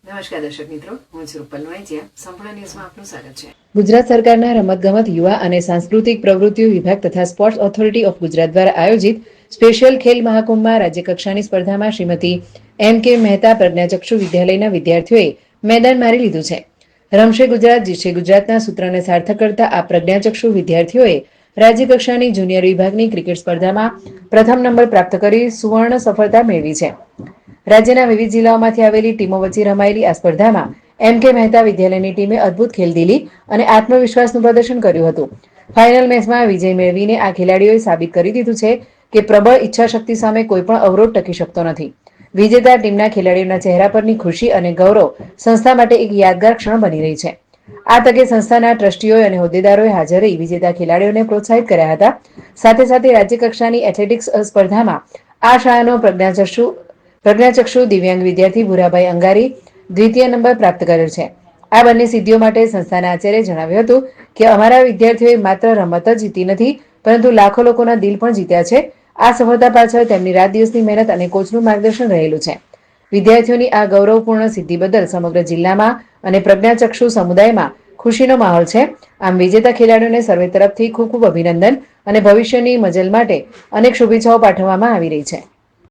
નમસ્કાર દર્શક મિત્રો, હું છું રૂપલ વાંજિયા. સંપૂર્ણ ન્યૂઝમાં આપનું સ્વાગત છે. ગુજરાત સરકારના રમતગમત, યુવા અને સાંસ્કૃતિક પ્રવૃત્તિઓ વિભાગ તથા સ્પોર્ટ્સ ઓથોરિટી ઓફ ગુજરાત દ્વારા આયોજિત સ્પેશિયલ ખેલ મહાકુંભમાં રાજ્યકક્ષાની સ્પર્ધામાં શ્રીમતી M.K. મહેતા પ્રજ્ઞાચક્ષુ વિદ્યાલયના વિદ્યાર્થીઓએ મેદાન મારી લીધું છે. રમશે ગુજરાત જીતશે ગુજરાતના સૂત્રને સાર્થક કરતા આ પ્રજ્ઞાચક્ષુ વિદ્યાર્થીઓએ રાજ્યકક્ષાની જુનિયર વિભાગની ક્રિકેટ સ્પર્ધામાં પ્રથમ નંબર પ્રાપ્ત કરી સુવર્ણ સફળતા મેળવી છે. રાજ્યના વિવિધ જિલ્લાઓમાંથી આવેલી ટીમો વચ્ચે રમાયેલી આ સ્પર્ધામાં M.K. મહેતા વિદ્યાલયની ટીમે અદભુત ખેલદિલી અને આત્મવિશ્વાસનું પ્રદર્શન કર્યું હતું. ફાઇનલ મેચમાં વિજય મેળવીને આ ખેલાડીઓએ સાબિત કરી દીધું છે કે પ્રબળ ઈચ્છાશક્તિ સામે કોઈપણ અવરોધ ટકી શકતો નથી. વિજેતા ટીમના ખેલાડીઓના ચહેરા પરની ખુશી અને ગૌરવ સંસ્થા માટે એક યાદગાર ક્ષણ બની રહી છે. આ તકે સંસ્થાના ટ્રસ્ટીઓ અને હોદ્દેદારોએ હાજર રહી વિજેતા ખેલાડીઓને પ્રોત્સાહિત કર્યા હતા. સાથે સાથે રાજ્યકક્ષાની એથ્લેટિક્સ સ્પર્ધામાં આ શાળાનો પ્રજ્ઞાચક્ષુ દિવ્યાંગ વિદ્યાર્થી ભૂરાભાઈ અંગારી દ્વિતીય નંબર પ્રાપ્ત કરેલ છે. આ બંને સિદ્ધિઓ માટે સંસ્થાના આચાર્યએ જણાવ્યું હતું કે અમારા વિદ્યાર્થીઓએ માત્ર રમત જ જીતી નથી, પરંતુ લાખો લોકોના દિલ પણ જીત્યા છે. આ સફળતા પાછળ તેમની રાત દિવસની મહેનત અને કોચનું માર્ગદર્શન રહેલું છે. વિદ્યાર્થીઓની આ ગૌરવપૂર્ણ સિદ્ધિ બદલ સમગ્ર જિલ્લામાં અને પ્રજ્ઞાચક્ષુ સમુદાયમાં ખુશીનો માહોલ છે. આમ વિજેતા ખેલાડીઓને સર્વે તરફથી ખૂબ ખૂબ અભિનંદન અને ભવિષ્યની મજલ માટે અનેક શુભેચ્છાઓ પાઠવવામાં આવી રહી છે.